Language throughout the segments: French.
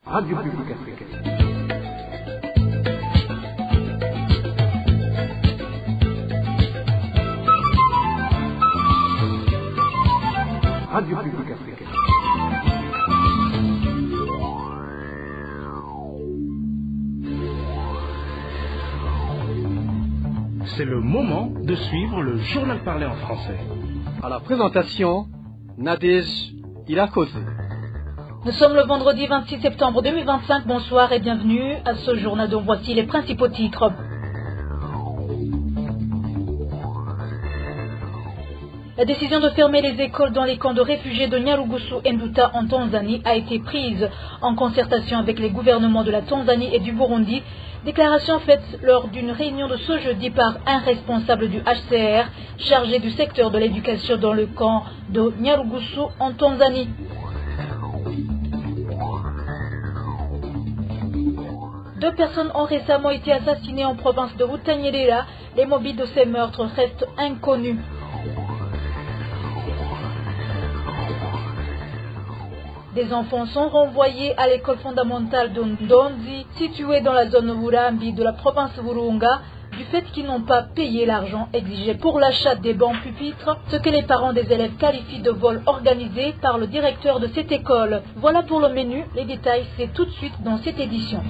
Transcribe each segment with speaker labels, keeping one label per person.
Speaker 1: Radio Publique Africaine. Radio Publique Africaine.
Speaker 2: C'est le moment de suivre le journal parlé en français.
Speaker 1: À la présentation, Nadège Irakoze.
Speaker 3: Nous sommes le vendredi 26 septembre 2025. Bonsoir et bienvenue à ce journal dont voici les principaux titres. La décision de fermer les écoles dans les camps de réfugiés de Nyarugusu et Nduta en Tanzanie a été prise en concertation avec les gouvernements de la Tanzanie et du Burundi. Déclaration faite lors d'une réunion de ce jeudi par un responsable du HCR chargé du secteur de l'éducation dans le camp de Nyarugusu en Tanzanie. Deux personnes ont récemment été assassinées en province de Butanyerera. Les mobiles de ces meurtres restent inconnus. Des enfants sont renvoyés à l'école fondamentale de Ndonzi, située dans la zone Urambi de la province Burunga, du fait qu'ils n'ont pas payé l'argent exigé pour l'achat des bancs pupitres, ce que les parents des élèves qualifient de vol organisé par le directeur de cette école. Voilà pour le menu, les détails c'est tout de suite dans cette édition.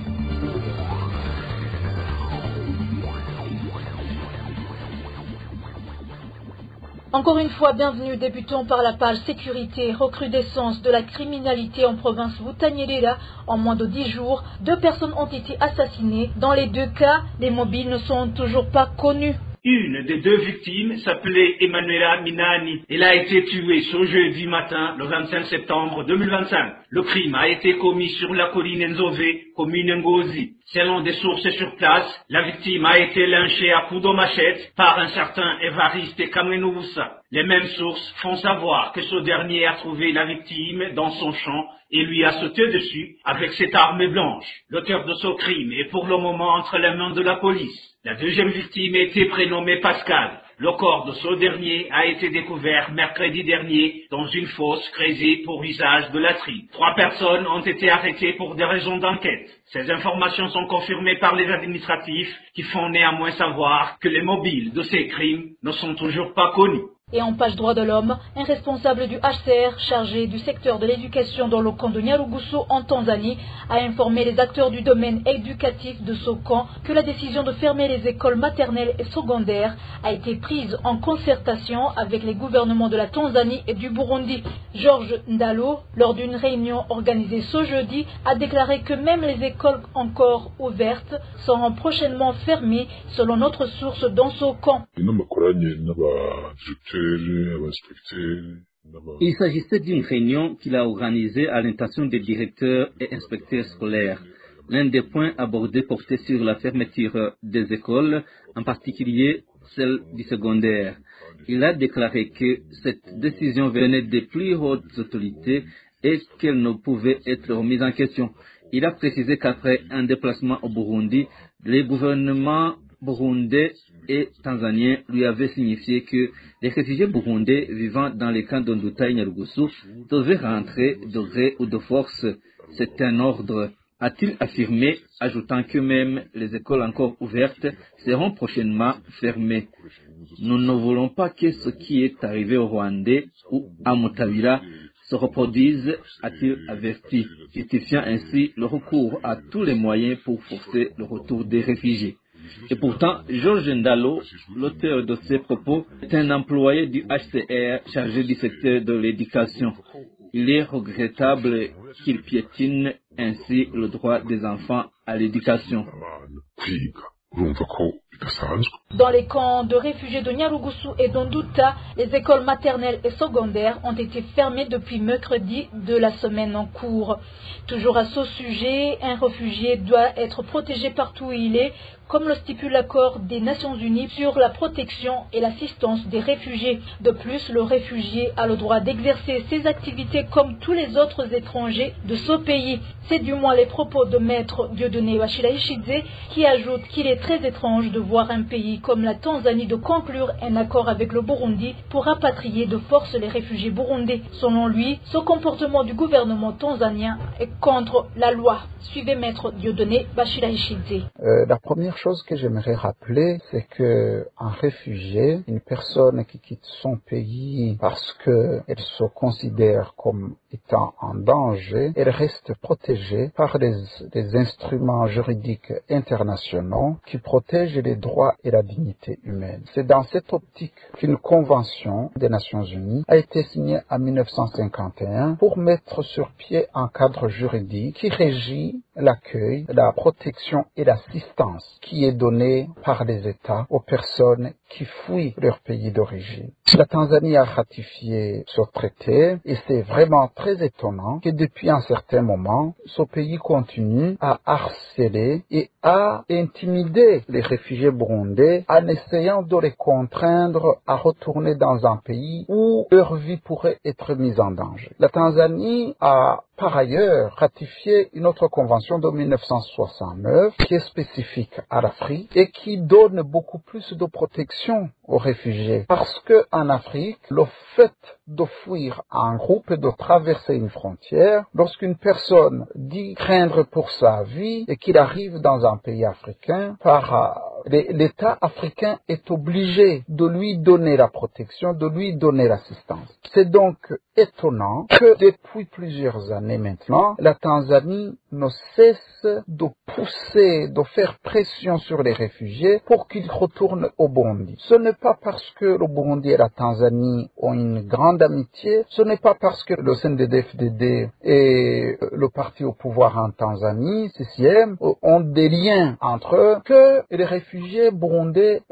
Speaker 3: Encore une fois, bienvenue. Débutons par la page sécurité. Recrudescence de la criminalité en province Butanyerera. En moins de 10 jours, 2 personnes ont été assassinées. Dans les 2 cas, les mobiles ne sont toujours pas connus.
Speaker 4: Une des 2 victimes s'appelait Emanuela Minani. Elle a été tuée ce jeudi matin, le 25 septembre 2025. Le crime a été commis sur la colline Nzove, commune Ngozi. Selon des sources sur place, la victime a été lynchée à coups de machette par un certain Evariste Kamenoussa. Les mêmes sources font savoir que ce dernier a trouvé la victime dans son champ et lui a sauté dessus avec cette arme blanche. L'auteur de ce crime est pour le moment entre les mains de la police. La deuxième victime était prénommée Pascal. Le corps de ce dernier a été découvert mercredi dernier dans une fosse creusée pour usage de latrine. 3 personnes ont été arrêtées pour des raisons d'enquête. Ces informations sont confirmées par les administratifs qui font néanmoins savoir que les mobiles de ces crimes ne sont toujours pas connus.
Speaker 3: Et en page droit de l'homme, un responsable du HCR chargé du secteur de l'éducation dans le camp de Nyarugusu en Tanzanie a informé les acteurs du domaine éducatif de ce camp que la décision de fermer les écoles maternelles et secondaires a été prise en concertation avec les gouvernements de la Tanzanie et du Burundi. Georges Ndalo, lors d'une réunion organisée ce jeudi, a déclaré que même les écoles encore ouvertes seront prochainement fermées selon notre source dans ce camp.
Speaker 5: Il s'agissait d'une réunion qu'il a organisée à l'intention des directeurs et inspecteurs scolaires. L'un des points abordés portait sur la fermeture des écoles, en particulier celle du secondaire. Il a déclaré que cette décision venait des plus hautes autorités et qu'elle ne pouvait être remise en question. Il a précisé qu'après un déplacement au Burundi, les gouvernements burundais et tanzaniens lui avaient signifié que les réfugiés burundais vivant dans les camps d'Nduta et Nyarugusu devaient rentrer de gré ou de force. C'est un ordre, a-t-il affirmé, ajoutant que même les écoles encore ouvertes seront prochainement fermées. Nous ne voulons pas que ce qui est arrivé au Rwandais ou à Mutawira se reproduise, a-t-il averti, justifiant ainsi le recours à tous les moyens pour forcer le retour des réfugiés. Et pourtant, Georges Ndalo, l'auteur de ces propos, est un employé du HCR chargé du secteur de l'éducation. Il est regrettable qu'il piétine ainsi le droit des enfants à l'éducation.
Speaker 3: Dans les camps de réfugiés de Nyarugusu et d'Nduta, les écoles maternelles et secondaires ont été fermées depuis mercredi de la semaine en cours. Toujours à ce sujet, un réfugié doit être protégé partout où il est, comme le stipule l'accord des Nations Unies sur la protection et l'assistance des réfugiés. De plus, le réfugié a le droit d'exercer ses activités comme tous les autres étrangers de ce pays. C'est du moins les propos de maître Dieudonné Bachila Ishidze qui ajoute qu'il est très étrange de voir un pays comme la Tanzanie de conclure un accord avec le Burundi pour rapatrier de force les réfugiés burundais. Selon lui, ce comportement du gouvernement tanzanien est contre la loi. Suivez Maître Dieudonné Bachila Ishidze.
Speaker 6: La première chose que j'aimerais rappeler, c'est que un réfugié, une personne qui quitte son pays parce qu'elle se considère comme étant en danger, elle reste protégée par des instruments juridiques internationaux qui protègent les droits et la dignité humaine. C'est dans cette optique qu'une convention des Nations Unies a été signée en 1951 pour mettre sur pied un cadre juridique qui régit l'accueil, la protection et l'assistance qui est donnée par les États aux personnes qui fuient leur pays d'origine. La Tanzanie a ratifié ce traité et c'est vraiment très étonnant que depuis un certain moment, ce pays continue à harceler et à intimider les réfugiés burundais en essayant de les contraindre à retourner dans un pays où leur vie pourrait être mise en danger. La Tanzanie a par ailleurs ratifié une autre convention de 1969 qui est spécifique à l'Afrique et qui donne beaucoup plus de protection aux réfugiés. Parce que en Afrique, le fait de fuir un groupe et de traverser une frontière, lorsqu'une personne dit craindre pour sa vie et qu'il arrive dans un pays africain, l'État africain est obligé de lui donner la protection, de lui donner l'assistance. C'est donc étonnant que depuis plusieurs années maintenant, la Tanzanie ne cesse de pousser, de faire pression sur les réfugiés pour qu'ils retournent au Burundi. Ce n'est pas parce que le Burundi et la Tanzanie ont une grande amitié, ce n'est pas parce que le CNDD-FDD et le parti au pouvoir en Tanzanie, CCM, ont des liens entre eux, que les réfugiés burundais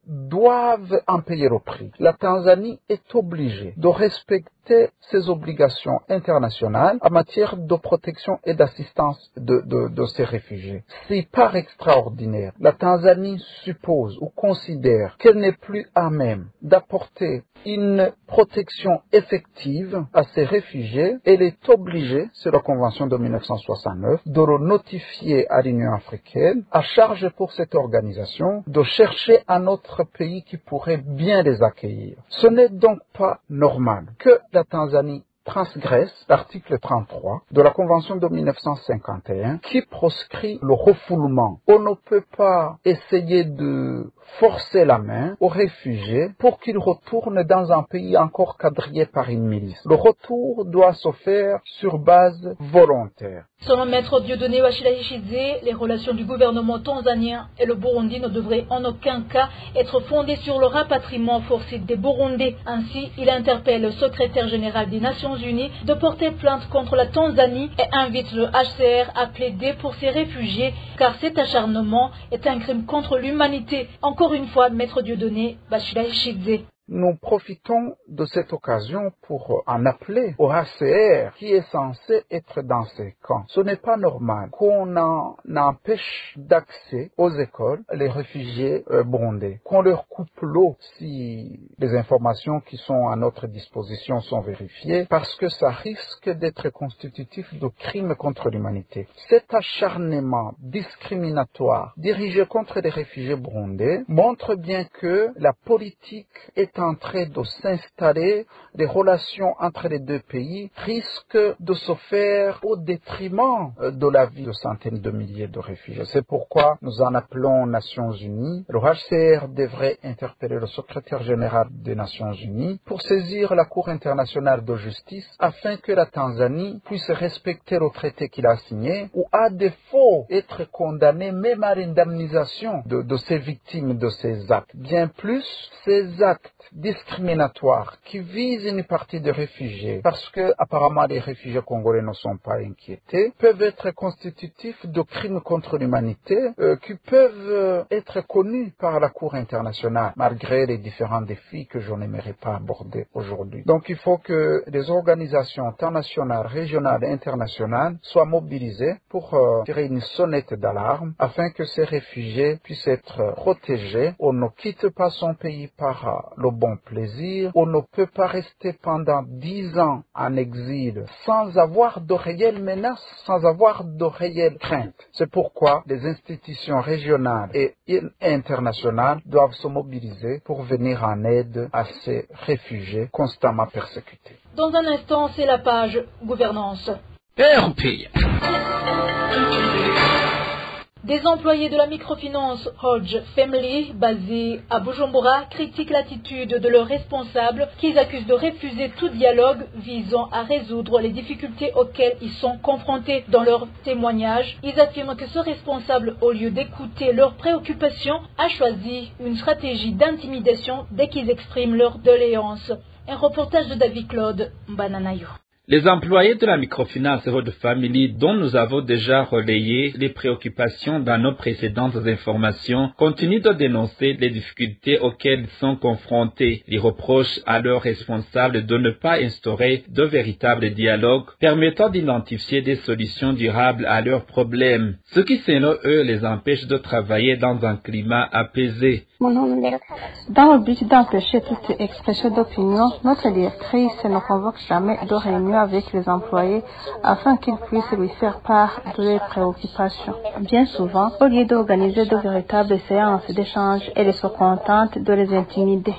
Speaker 6: doivent en payer le prix. La Tanzanie est obligée de respecter ses obligations internationales en matière de protection et d'assistance de ces réfugiés. C'est par extraordinaire. La Tanzanie suppose ou considère qu'elle n'est plus à même d'apporter une protection effective à ces réfugiés. Elle est obligée, c'est la Convention de 1969, de le notifier à l'Union africaine, à charge pour cette organisation de chercher un autre pays qui pourrait bien les accueillir. Ce n'est donc pas normal que la Tanzanie transgresse l'article 33 de la Convention de 1951 qui proscrit le refoulement. On ne peut pas essayer de forcer la main aux réfugiés pour qu'ils retournent dans un pays encore quadrillé par une milice. Le retour doit se faire sur base volontaire.
Speaker 3: Selon Maître Dieudonné Bachila Ishidze, les relations du gouvernement tanzanien et le Burundi ne devraient en aucun cas être fondées sur le rapatriement forcé des Burundais. Ainsi, il interpelle le secrétaire général des Nations Unies de porter plainte contre la Tanzanie et invite le HCR à plaider pour ces réfugiés car cet acharnement est un crime contre l'humanité. Encore une fois, Maître Dieudonné Bachila Ishidze.
Speaker 6: Nous profitons de cette occasion pour en appeler au HCR qui est censé être dans ces camps. Ce n'est pas normal qu'on en empêche d'accès aux écoles les réfugiés burundais, qu'on leur coupe l'eau si les informations qui sont à notre disposition sont vérifiées, parce que ça risque d'être constitutif de crimes contre l'humanité. Cet acharnement discriminatoire dirigé contre les réfugiés burundais montre bien que la politique est en train de s'installer, les relations entre les deux pays risquent de se faire au détriment de la vie de centaines de milliers de réfugiés. C'est pourquoi nous en appelons aux Nations Unies. Le HCR devrait interpeller le secrétaire général des Nations Unies pour saisir la Cour internationale de justice afin que la Tanzanie puisse respecter le traité qu'il a signé ou à défaut être condamnée même à l'indemnisation de ces victimes de ces actes. Bien plus, ces actes discriminatoires qui visent une partie des réfugiés parce que apparemment les réfugiés congolais ne sont pas inquiétés peuvent être constitutifs de crimes contre l'humanité qui peuvent être connus par la Cour internationale malgré les différents défis que je n'aimerais pas aborder aujourd'hui. Donc il faut que les organisations internationales, régionales et internationales soient mobilisées pour tirer une sonnette d'alarme afin que ces réfugiés puissent être protégés. On ne quitte pas son pays par le bon plaisir. On ne peut pas rester pendant 10 ans en exil sans avoir de réelles menaces, sans avoir de réelles craintes. C'est pourquoi les institutions régionales et internationales doivent se mobiliser pour venir en aide à ces réfugiés constamment persécutés.
Speaker 3: Dans un instant, c'est la page gouvernance.
Speaker 2: RPA.
Speaker 3: Des employés de la microfinance Hodge Family, basés à Bujumbura, critiquent l'attitude de leurs responsables qu'ils accusent de refuser tout dialogue visant à résoudre les difficultés auxquelles ils sont confrontés. Dans leur témoignage, ils affirment que ce responsable, au lieu d'écouter leurs préoccupations, a choisi une stratégie d'intimidation dès qu'ils expriment leur doléance. Un reportage de David Claude Mbananayo.
Speaker 5: Les employés de la microfinance Hodge Family, dont nous avons déjà relayé les préoccupations dans nos précédentes informations, continuent de dénoncer les difficultés auxquelles ils sont confrontés. Ils reprochent à leurs responsables de ne pas instaurer de véritable dialogue permettant d'identifier des solutions durables à leurs problèmes, ce qui selon eux les empêche de travailler dans un climat apaisé.
Speaker 7: Dans le but d'empêcher toute expression d'opinion, notre directrice ne convoque jamais de réunion avec les employés afin qu'ils puissent lui faire part de leurs préoccupations. Bien souvent, au lieu d'organiser de véritables séances d'échange, elle se contente de les intimider.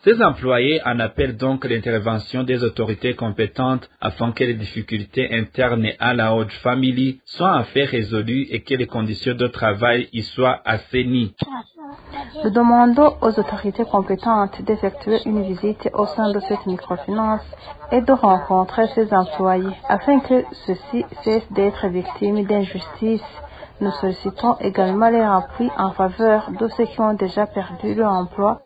Speaker 5: Ces employés en appellent donc l'intervention des autorités compétentes afin que les difficultés internes à la Hodge Family soient enfin résolues et que les conditions de travail y soient assainies.
Speaker 7: Nous demandons aux autorités compétentes d'effectuer une visite au sein de cette microfinance et de rencontrer ses employés afin que ceux-ci cessent d'être victimes d'injustice. Nous sollicitons également leur appui en faveur de ceux qui ont déjà perdu leur emploi.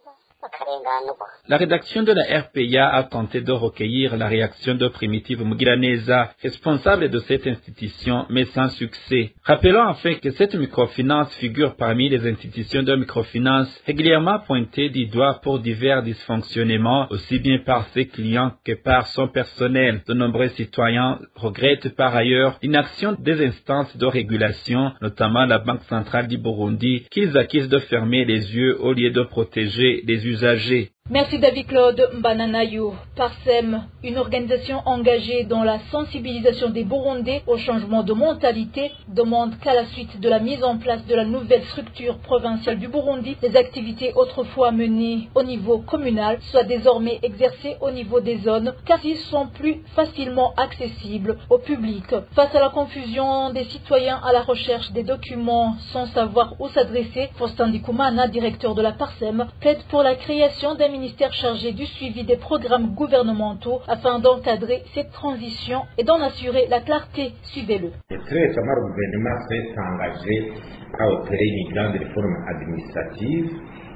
Speaker 5: La rédaction de la RPA a tenté de recueillir la réaction de Primitive Mugiraneza, responsable de cette institution, mais sans succès. Rappelons enfin que cette microfinance figure parmi les institutions de microfinance régulièrement pointées du doigt pour divers dysfonctionnements, aussi bien par ses clients que par son personnel. De nombreux citoyens regrettent par ailleurs l'inaction des instances de régulation, notamment la Banque centrale du Burundi, qu'ils accusent de fermer les yeux au lieu de protéger les usagers.
Speaker 3: Merci David Claude Mbananayo. Parsem, une organisation engagée dans la sensibilisation des Burundais au changement de mentalité, demande qu'à la suite de la mise en place de la nouvelle structure provinciale du Burundi, les activités autrefois menées au niveau communal soient désormais exercées au niveau des zones, car ils sont plus facilement accessibles au public. Face à la confusion des citoyens à la recherche des documents sans savoir où s'adresser, Faustin Ndikumana, directeur de la Parsem, plaide pour la création d'un ministère chargé du suivi des programmes gouvernementaux afin d'encadrer cette transition et d'en assurer la clarté. Suivez-le.
Speaker 8: Très récemment, le gouvernement s'est engagé à opérer une grande réforme administrative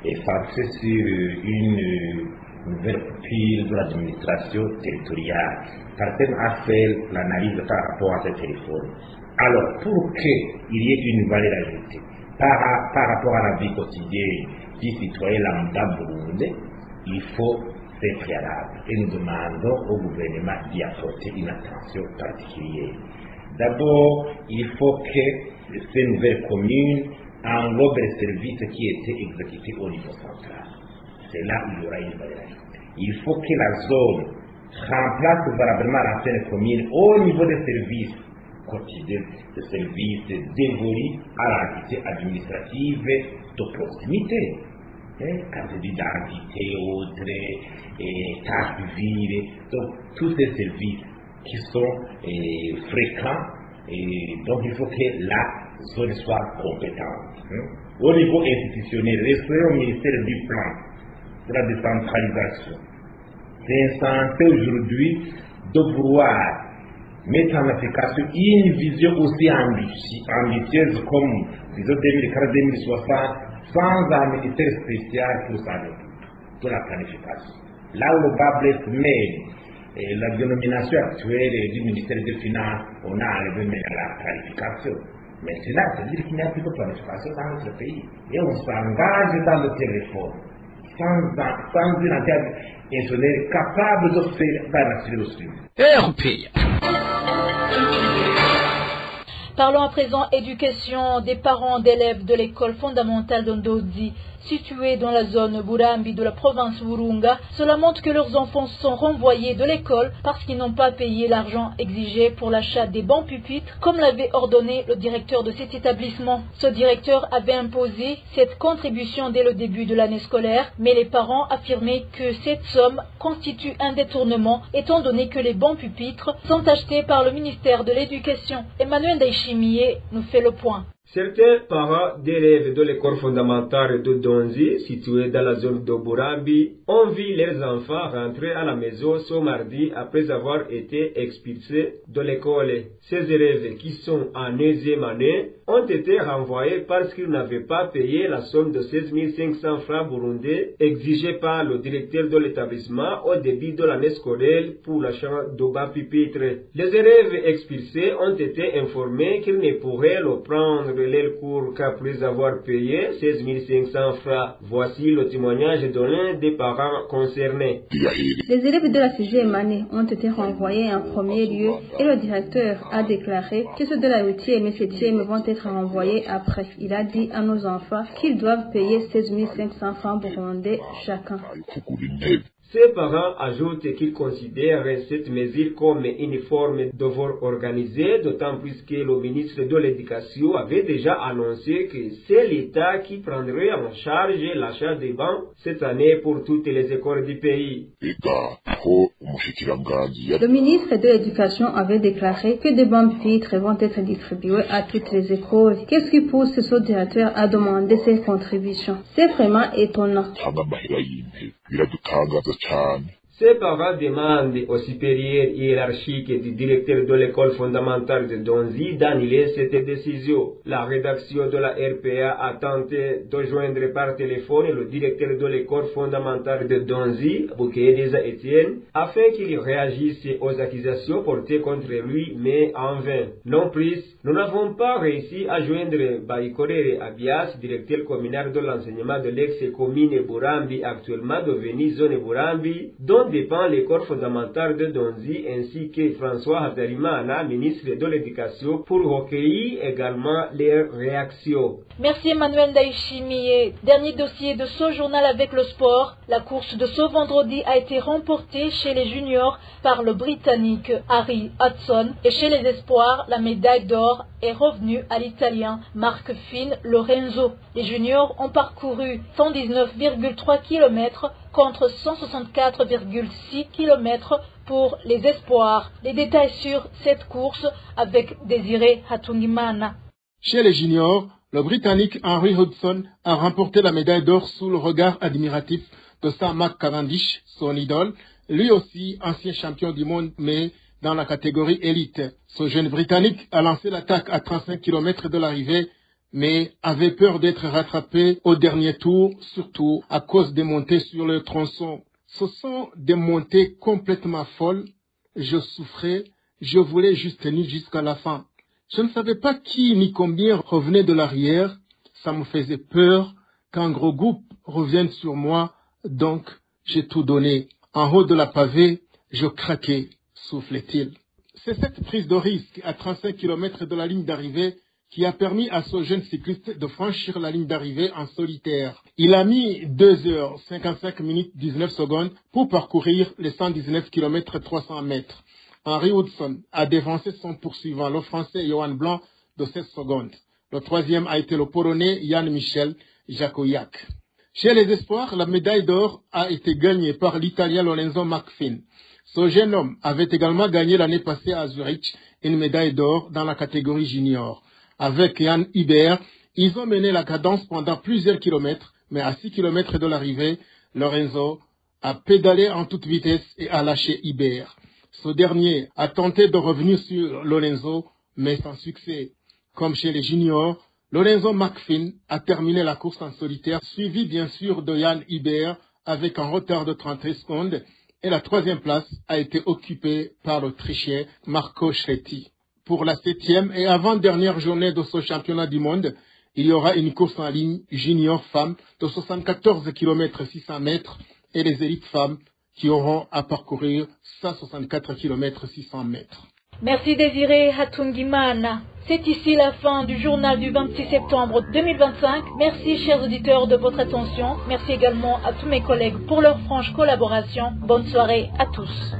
Speaker 8: et centrée sur une nouvelle pile de l'administration territoriale. Parsem a fait l'analyse par rapport à cette réforme. Alors, pour qu'il y ait une valeur ajoutée par rapport à la vie quotidienne du citoyen lambda burundais, il faut ces préalables et nous demandons au gouvernement d'y apporter une attention particulière. D'abord, il faut que ces nouvelles communes englobent les services qui étaient exécutés au niveau central. C'est là où il y aura une valeur ajoutée. Il faut que la zone remplace valablement l'ancienne commune au niveau des services quotidiens, des services dévolus à l'entité administrative de proximité. Quand je dis d'identité, autres, tâches de ville, donc tous ces services qui sont fréquents, et donc il faut que la zone soit compétente. Au niveau institutionnel, rester au ministère du plan, de la décentralisation, c'est insensé aujourd'hui de vouloir mettre en application une vision aussi ambitieuse comme vision 2040-2060 sans un ministère spécial pour ça, de la planification. Là où le bas blesse, mais la dénomination actuelle du ministère des Finances, on a enlevé la planification. Maintenant, c'est-à-dire qu'il n'y a plus de planification dans notre pays. Et on s'engage dans de telles réformes, sans une antenne institutionnelle capable de faire dans la suite.
Speaker 3: Parlons à présent éducation des parents d'élèves de l'école fondamentale d'Ondozi, située dans la zone Burambi de la province Burunga. Cela montre que leurs enfants sont renvoyés de l'école parce qu'ils n'ont pas payé l'argent exigé pour l'achat des bancs pupitres, comme l'avait ordonné le directeur de cet établissement. Ce directeur avait imposé cette contribution dès le début de l'année scolaire, mais les parents affirmaient que cette somme constitue un détournement, étant donné que les bancs pupitres sont achetés par le ministère de l'Éducation. Emmanuel Daishimiye nous fait le point.
Speaker 9: Certains parents d'élèves de l'école fondamentale de Donzi, située dans la zone de Burambi, ont vu leurs enfants rentrer à la maison ce mardi après avoir été expulsés de l'école. Ces élèves qui sont en 9e année ont été renvoyés parce qu'ils n'avaient pas payé la somme de 16 500 francs burundais exigée par le directeur de l'établissement au début de l'année scolaire pour l'achat de bancs pupitres. Les élèves expulsés ont été informés qu'ils ne pourraient le prendre leur cours qu'après avoir payé 16 500 francs. Voici le témoignage de l'un des parents concernés.
Speaker 7: Les élèves de la 6e année ont été renvoyés en premier lieu et le directeur a déclaré que ceux de la 8e et 7e vont être renvoyés après. Il a dit à nos enfants qu'ils doivent payer 16 500 francs burundais chacun.
Speaker 9: Ces parents ajoutent qu'ils considèrent cette mesure comme une forme de vol organisé, d'autant plus que le ministre de l'Éducation avait déjà annoncé que c'est l'État qui prendrait en charge l'achat des bancs cette année pour toutes les écoles du pays.
Speaker 7: Le ministre de l'Éducation avait déclaré que des bancs pupitres vont être distribués à toutes les écoles. Qu'est-ce qui pousse ce directeur à demander ces contributions? C'est vraiment étonnant.
Speaker 9: Ces parents demandent au supérieur hiérarchique du directeur de l'école fondamentale de Donzi d'annuler cette décision. La rédaction de la RPA a tenté de joindre par téléphone le directeur de l'école fondamentale de Donzi, Boukédeza Etienne, afin qu'il réagisse aux accusations portées contre lui, mais en vain. Non plus, nous n'avons pas réussi à joindre Baïkorere Abias, directeur communal de l'enseignement de l'ex-commune Burambi, actuellement devenue zone Burambi, dont dépend l'école fondamentale de Donzi, ainsi que François Hazarimana, ministre de l'Éducation, pour recueillir également leurs réactions.
Speaker 3: Merci Emmanuel Daishimiye. Dernier dossier de ce journal avec le sport. La course de ce vendredi a été remportée chez les juniors par le Britannique Harry Hudson et chez les espoirs, la médaille d'or est revenue à l'Italien Marc Finn Lorenzo. Les juniors ont parcouru 119,3 km contre 164,6 km pour les espoirs. Les détails sur cette course avec Désiré Hatungimana.
Speaker 10: Chez les juniors, le Britannique Henry Hudson a remporté la médaille d'or sous le regard admiratif de Sir Mark Cavendish, son idole, lui aussi ancien champion du monde, mais dans la catégorie élite. Ce jeune Britannique a lancé l'attaque à 35 km de l'arrivée, mais avait peur d'être rattrapé au dernier tour, surtout à cause des montées sur le tronçon. Ce sont des montées complètement folles. Je souffrais, je voulais juste tenir jusqu'à la fin. Je ne savais pas qui ni combien revenait de l'arrière. Ça me faisait peur qu'un gros groupe revienne sur moi, donc j'ai tout donné. En haut de la pavée, je craquais, soufflait-il. C'est cette prise de risque à 35 km de la ligne d'arrivée qui a permis à ce jeune cycliste de franchir la ligne d'arrivée en solitaire. Il a mis 2h55 minutes 19 secondes pour parcourir les 119 km 300 mètres. Henry Hudson a dévancé son poursuivant, le Français Johan Blanc, de 16 secondes. Le troisième a été le Polonais Jan Michel Jakowiak. Chez les espoirs, la médaille d'or a été gagnée par l'Italien Lorenzo Macfin. Ce jeune homme avait également gagné l'année passée à Zurich une médaille d'or dans la catégorie junior. Avec Jan Hubert, ils ont mené la cadence pendant plusieurs kilomètres, mais à 6 km de l'arrivée, Lorenzo a pédalé en toute vitesse et a lâché Hubert. Ce dernier a tenté de revenir sur Lorenzo, mais sans succès. Comme chez les juniors, Lorenzo Macfin a terminé la course en solitaire, suivi bien sûr de Jan Hubert avec un retard de 33 secondes, et la troisième place a été occupée par l'Autrichien Marco Schretti. Pour la 7e et avant-dernière journée de ce championnat du monde, il y aura une course en ligne junior femmes de 74 km 600 mètres et les élites femmes qui auront à parcourir 164 km 600 mètres.
Speaker 3: Merci Désiré Hatungimana. C'est ici la fin du journal du 26 septembre 2025. Merci chers auditeurs de votre attention. Merci également à tous mes collègues pour leur franche collaboration. Bonne soirée à tous.